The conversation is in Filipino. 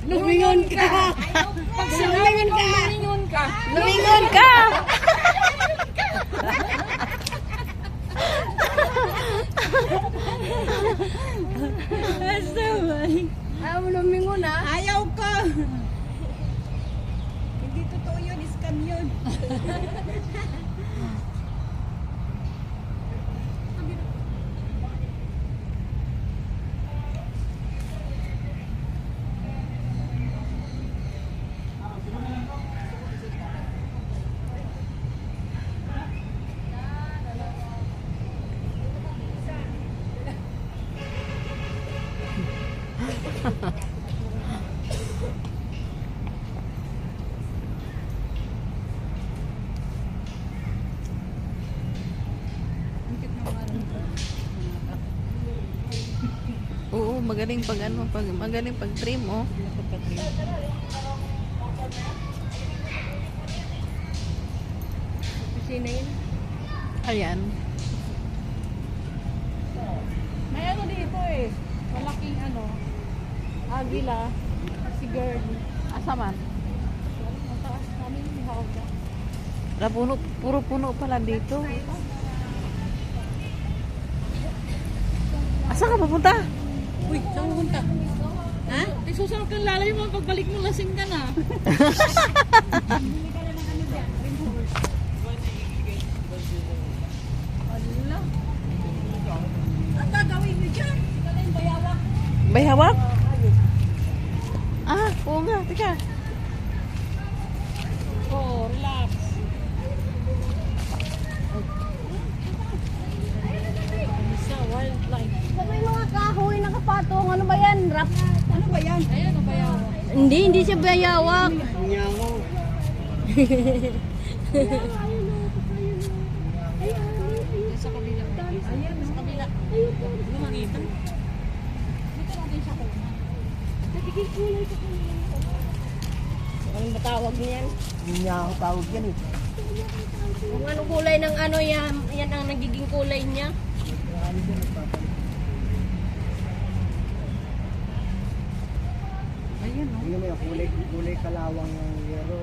Lumingon ka. Pag sinabi mo, lumingon ka. Lumingon ka. Ayaw mo lumingon ha? Ayaw ko. Hindi totoo yun, scam yun. Oo, magaling pag ano, magaling pag trim, oh. Kusina yun. Ayan. May ano dito eh. Malaking ano. Agila. Si girl. Asa man? Mataas namin yung hawag na. Puno, puro puno pala dito. Asa ka pupunta? Uy, saan pupunta? Ha? Eh, susunod kang lalayo mo pagbalik mo lasing ka na. Ala. Ang gagawin mo dyan? Ikaw na yung bayawak. Bayhawak? Ah, oo nga, teka. Oh, relax. Sa wildlife. May mga kahoy nakapatong. Ano ba yan? Rap? Ano ba yan? Ayan, ang bayawak. Hindi siya bayawak. Nyango. Sa kabila. Ayan, sa kabila. Lumangitan. Dito natin siya kung. Anong matawag niyan? Hindi ako tawag yan eh. Kung anong kulay ng ano yan, yan ang nagiging kulay niya. Ayan, no? Hindi mo yung kulay kalawang ng yero.